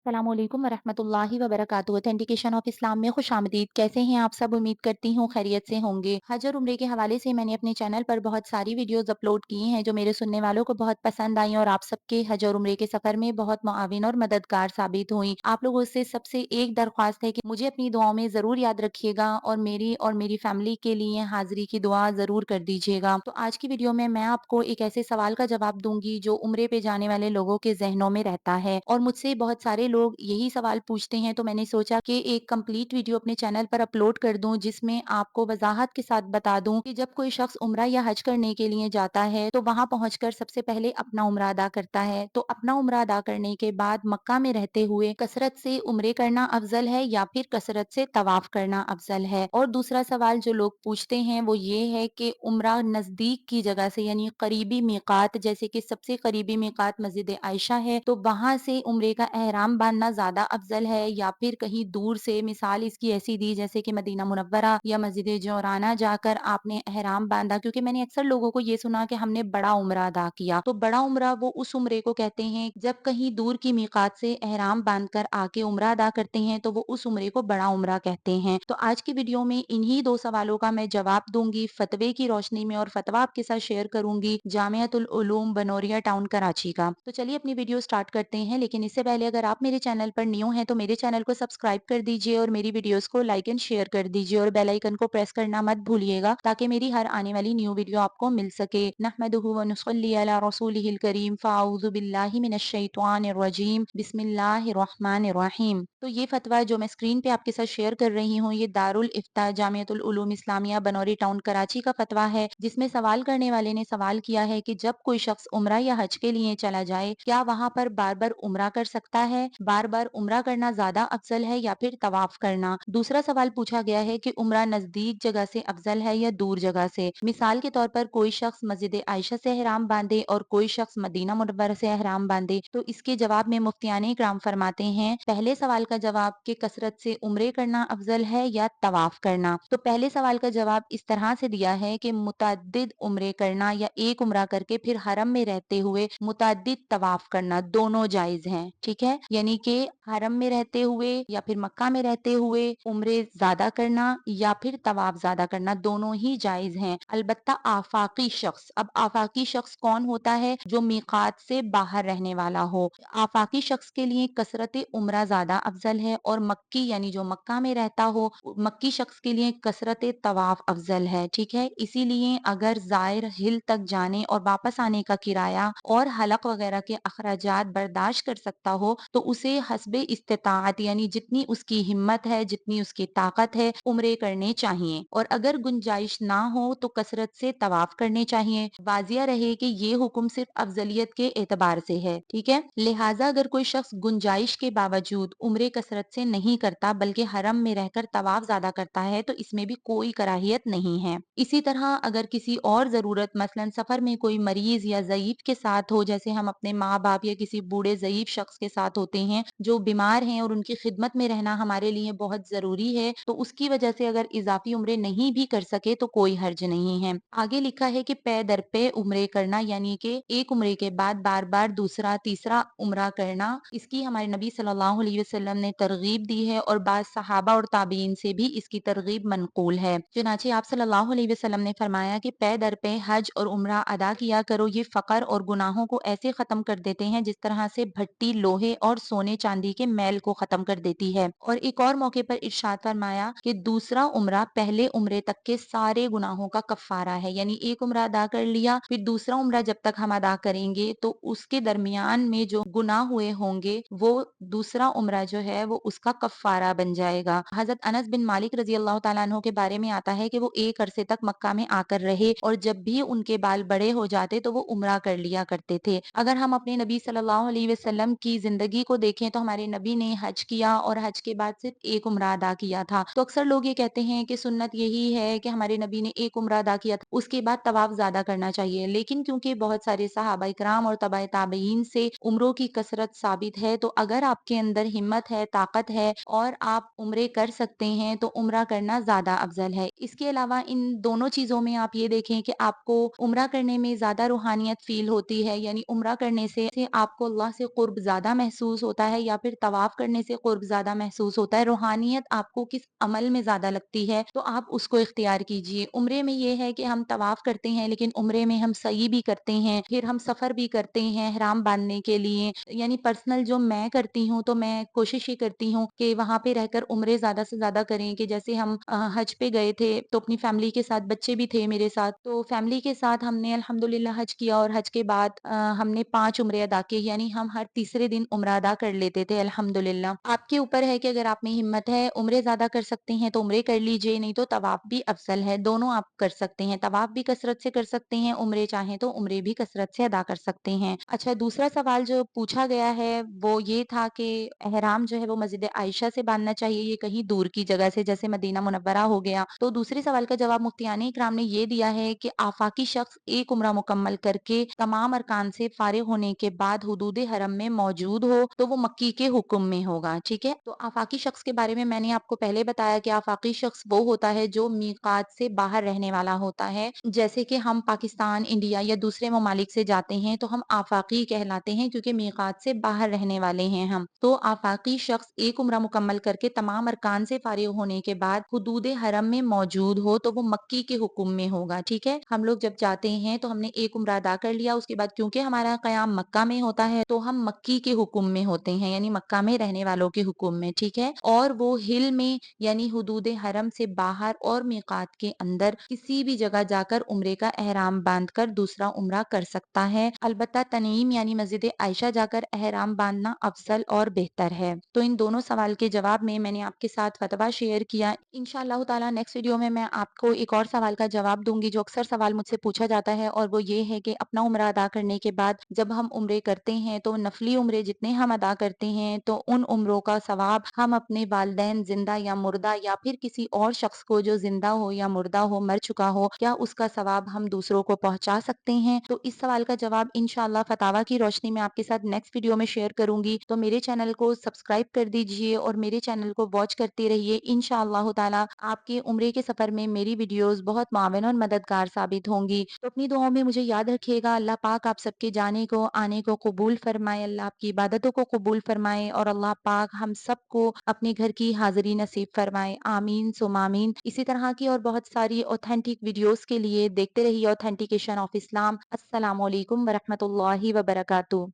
अस्सलामुअलैकुम वरहमतुल्लाहि वबरकातुहू। Authentication of Islam में खुशामदीद। कैसे हैं आप सब? उम्मीद करती हूँ खैरियत से होंगे। हज और उम्रे के हवाले से मैंने अपने चैनल पर बहुत सारी वीडियोस अपलोड की हैं जो मेरे सुनने वालों को बहुत पसंद आई और आप सबके हज और उम्रे के सफर में बहुत मुआविन और मददगार साबित हुई। आप लोगों से सबसे एक दरख्वास्त है कि मुझे अपनी दुआओं में जरूर याद रखिएगा और मेरी फैमिली के लिए हाजिरी की दुआ जरूर कर दीजिएगा। तो आज की वीडियो में मैं आपको एक ऐसे सवाल का जवाब दूंगी जो उम्रे पे जाने वाले लोगों के जहनों में रहता है और मुझसे बहुत सारे लोग यही सवाल पूछते हैं, तो मैंने सोचा कि एक कंप्लीट वीडियो अपने चैनल पर अपलोड कर दूं जिसमें आपको वजाहत के साथ बता दूं कि जब कोई शख्स उम्रा या हज करने के लिए जाता है तो वहां पहुंचकर सबसे पहले अपना उम्रा अदा करता है। तो अपना उम्रा अदा करने के बाद मक्का में रहते हुए कसरत से उम्रे करना अफजल है या फिर कसरत से तवाफ करना अफजल है। और दूसरा सवाल जो लोग पूछते हैं वो ये है कि उम्रा नजदीक की जगह से यानी करीबी मीकात, जैसे कि सबसे करीबी मीकात मस्जिद आयशा है, तो वहां से उम्रे का एहराम बांधना ज्यादा अफजल है या फिर कहीं दूर से? मिसाल इसकी ऐसी दी जैसे कि मदीना मुनव्वरा या मस्जिद जोराना जाकर आपने एहराम बांधा, क्योंकि मैंने अक्सर लोगों को ये सुना कि हमने बड़ा उम्रा अदा किया। तो बड़ा उम्रा वो उस उम्रे को कहते हैं जब कहीं दूर की मीकात से एहराम बांधकर आके उम्रा अदा करते हैं तो वो उस उम्रे को बड़ा उम्रा कहते हैं। तो आज की वीडियो में इन्हीं दो सवालों का मैं जवाब दूंगी फतवे की रोशनी में, और फतवा आपके साथ शेयर करूंगी जामियातुल उलूम बनोरिया टाउन कराची का। तो चलिए अपनी वीडियो स्टार्ट करते हैं, लेकिन इससे पहले अगर आप मेरे चैनल पर न्यू हैं तो मेरे चैनल को सब्सक्राइब कर दीजिए और मेरी वीडियोस को लाइक एंड शेयर कर दीजिए और बेल आइकन को प्रेस करना मत भूलिएगा ताकि मेरी हर आने वाली न्यू वीडियो आपको मिल सके। नहमदुहु व नुसल्ली अला रसूलिहिल करीम फ़ाऊज़ु बिल्लाहि मिनश शैतानिर रजीम बिस्मिल्लाहिर रहमानिर रहीम। तो ये फतवा जो मैं स्क्रीन पे आपके साथ शेयर कर रही हूँ ये दारुल इफ्ता जामियतुल उलूम इस्लामिया बनौरी टाउन कराची का फतवा है, जिसमें सवाल करने वाले ने सवाल किया है कि जब कोई शख्स उम्रा या हज के लिए चला जाए क्या वहां पर बार बार उम्रा कर सकता है? बार बार उम्रा करना ज्यादा अफजल है या फिर तवाफ करना? दूसरा सवाल पूछा गया है कि उम्रा नजदीक जगह से अफजल है या दूर जगह से? मिसाल के तौर पर कोई शख्स मस्जिद आयशा से एहराम बांधे और कोई शख्स मदीना मुनव्वरा से एहराम बांधे। तो इसके जवाब में मुफ्तियाने इकराम फरमाते हैं पहले सवाल का जवाब कि कसरत से उम्रे करना अफजल है या तवाफ करना। तो पहले सवाल का जवाब इस तरह से दिया है कि मुतअद्दिद उम्रे करना या एक उम्रा करके फिर हरम में रहते हुए मुतअद्दिद तवाफ करना दोनों जायज हैं। ठीक है, यानी कि हरम में रहते हुए या फिर मक्का में रहते हुए उम्रे ज्यादा करना या फिर तवाफ ज्यादा करना दोनों ही जायज हैं। अलबत्ता आफाकी शख्स, अब आफाकी शख्स कौन होता है? जो मीकात से बाहर रहने वाला हो। आफाकी शख्स के लिए कसरत उम्रा ज्यादा अफजल है और मक्की यानी जो मक्का में रहता हो मक्की शख्स के लिए कसरत तवाफ अफजल है। ठीक है, इसीलिए अगर जायर हिल तक जाने और वापस आने का किराया और हलक वगैरह के अखराजात बर्दाश्त कर सकता हो तो उसे हस्बे इस्तिताअत यानी जितनी उसकी हिम्मत है जितनी उसकी ताकत है उम्रे करने चाहिए, और अगर गुंजाइश ना हो तो कसरत से तवाफ करने चाहिए। वाजिया रहे कि ये हुक्म सिर्फ अफजलियत के एतबार से है। ठीक है, लिहाजा अगर कोई शख्स गुंजाइश के बावजूद उम्रे कसरत से नहीं करता बल्कि हरम में रहकर तवाफ ज्यादा करता है तो इसमें भी कोई कराहियत नहीं है। इसी तरह अगर किसी और जरूरत मसलन सफर में कोई मरीज या ज़ईफ के साथ हो, जैसे हम अपने माँ बाप या किसी बूढ़े ज़ईफ शख्स के साथ होते हैं जो बीमार हैं और उनकी खिदमत में रहना हमारे लिए बहुत जरूरी है, तो उसकी वजह से अगर इजाफी उम्रे नहीं भी कर सके तो कोई हर्ज नहीं है। आगे लिखा है कि पे दर पे उम्रे करना यानी कि एक उम्रे के बाद बार बार दूसरा तीसरा उम्रा करना, इसकी हमारे नबी सल्लल्लाहु अलैहि वसल्लम ने तरगीब दी है और बाद सहाबा और ताबीन से भी इसकी तरगीब मनकूल है। चुनाचे आप सल्लल्लाहु अलैहि वसल्लम ने फरमाया कि पे दर पे हज और उम्रा अदा किया करो, ये फकर और गुनाहों को ऐसे खत्म कर देते हैं जिस तरह से भट्टी लोहे और सोने चांदी के मैल को खत्म कर देती है। और एक और मौके पर इरशाद फरमाया कि दूसरा उम्रा पहले उम्रे तक के सारे गुनाहों का कफारा है, यानी एक उम्रा अदा कर लिया फिर दूसरा उम्रा जब तक हम अदा करेंगे तो उसके दरमियान में जो गुनाह हुए होंगे वो दूसरा उम्रा जो है वो उसका कफारा बन जाएगा। हजरत अनस बिन मालिक रजी अल्लाह तआला अन्हु के बारे में आता है कि वो एक अरसे तक मक्का में आकर रहे और जब भी उनके बाल बड़े हो जाते तो वो उम्रा कर लिया करते थे। अगर हम अपने नबी सल्लल्लाहु अलैहि वसल्लम की जिंदगी को देखें तो हमारे नबी ने हज किया और हज के बाद सिर्फ एक उम्रा अदा किया था। तो अक्सर लोग ये कहते हैं कि सुन्नत यही है कि हमारे नबी ने एक उम्रा अदा किया था उसके बाद तवाफ ज्यादा करना चाहिए, लेकिन क्योंकि बहुत सारे सहाबा इकराम और तबाए ताबईन से उम्रों की कसरत साबित है तो अगर आपके अंदर हिम्मत है ताकत है और आप उम्रे कर सकते हैं तो उम्रा करना ज्यादा अफजल है। इसके अलावा इन दोनों चीजों में आप ये देखें कि आपको उम्रा करने में ज्यादा रूहानियत फील होती है, यानी उम्रा करने से आपको अल्लाह से कुर्ब ज्यादा महसूस होता है या फिर तवाफ करने से कुर्ब ज़्यादा महसूस होता है? रूहानियत आपको किस अमल में ज़्यादा लगती है? तो आप उसको इख्तियार कीजिए। उम्रे में ये है कि हम तवाफ करते हैं, लेकिन उम्रे में हम सई भी करते हैं, फिर हम सफ़र भी करते हैं ihram बाँधने के लिए। यानी पर्सनल जो मैं करती हूँ, तो मैं कोशिश ये करती हूँ कि वहाँ पे रहकर उम्रे ज़्यादा से ज़्यादा करें कि जैसे हम हज पे गए थे, तो अपनी फैमिली के साथ, बच्चे भी थे मेरे साथ, तो फैमिली के साथ हमने अल्हम्दुलिल्लाह हज किया और हज के बाद हमने 5 उम्रे अदा किए, यानी हम हर तीसरे दिन उम्रा अदा कर लेते थे अल्हम्दुलिल्लाह। आपके ऊपर है कि अगर आप में हिम्मत है, उम्रे ज़्यादा कर सकते हैं तो उम्रे कर लीजिए, नहीं तो तवाफ भी अफ़ज़ल है, दोनों आप कर सकते हैं। तवाफ भी कसरत से कर सकते हैं, उम्रे चाहें तो उम्रे भी कसरत से अदा कर सकते हैं। अच्छा, दूसरा सवाल जो पूछा गया है, वो ये था कि एहराम जो है वो मस्जिद आइशा से बाँधना चाहिए, ये कहीं दूर की जगह से, जैसे मदीना मुनव्वरा हो गया। तो दूसरे सवाल का जवाब मुफ्तियाने इकराम ने ये दिया है कि आफाकी शख्स एक उम्रा मुकम्मल करके तमाम अरकान से फारिग होने के बाद हुदूद हरम में मौजूद हो, तो वो मक्की के हुक्म में होगा, ठीक है? तो आफाकी शख्स के बारे में मैंने आपको पहले बताया कि आफाकी शख्स वो होता है जो मीकात से बाहर रहने वाला होता है। जैसे कि हम पाकिस्तान, इंडिया या दूसरे ममालिक से जाते हैं, तो हम आफाकी कहलाते हैं क्योंकि मीकात से बाहर रहने वाले हैं हम। तो आफाकी शख्स एक उम्रा मुकम्मल करके तमाम अरकान से फारिग होने के बाद हुदूद हरम में मौजूद हो, तो वो मक्की के हुक्म में होगा, ठीक है? हम लोग जब जाते हैं तो हमने एक उम्रा अदा कर लिया, उसके बाद क्योंकि हमारा क़याम मक्का में होता है, तो हम मक्की के हुक्म में होते हैं, यानी मक्का में रहने वालों के हुक्म में, ठीक है? और वो हिल में यानी हुदूद हरम से बाहर और मीकात के अंदर किसी भी जगह जाकर उम्रे का एहराम बांधकर दूसरा उम्रा कर सकता है। अलबत्ता तनीम यानी मस्जिद आयशा जाकर एहराम बांधना अफ़ज़ल और बेहतर है। तो इन दोनों सवाल के जवाब में मैंने आपके साथ फ़तवा शेयर किया। इंशाअल्लाह ताला नेक्स्ट वीडियो में मैं आपको एक और सवाल का जवाब दूँगी, जो अक्सर सवाल मुझसे पूछा जाता है, और वो ये है कि अपना उम्रा अदा करने के बाद जब हम उम्रे करते हैं, तो नफ़ली उम्रे जितने हम अदा करते हैं, तो उन उम्रों का सवाब हम अपने वालिदैन ज़िंदा या मुर्दा या फिर किसी और शख्स को जो ज़िंदा हो या मुर्दा हो, मर चुका हो, क्या उसका सवाब हम दूसरों को पहुँचा सकते हैं? तो इस सवाल का जवाब इंशाअल्लाह फ़तावा की रोशनी में आपके साथ नेक्स्ट वीडियो में शेयर करूँगी। तो मेरे चैनल को सब्सक्राइब कर दीजिए और मेरे चैनल को वॉच करते रहिए। इंशाअल्लाह ताला आपके उम्रे के सफ़र में मेरी वीडियोज़ बहुत मुआविन और मददगार साबित होंगी। तो अपनी दुआओं में मुझे याद रखिएगा। अल्लाह पाक आप सबके जाने को, आने को कबूल फरमाए, अल्लाह आपकी इबादतों को कबूल फरमाए और अल्लाह पाक हम सबको अपने घर की हाज़िरी नसीब फरमाए। आमीन सुम्मा आमीन। इसी तरह की और बहुत सारी ऑथेंटिक वीडियोज़ के लिए देखते रहिए ऑथेंटिकेशन ऑफ इस्लाम। अस्सलामु अलैकुम व रहमतुल्लाहि व बरकातुहू।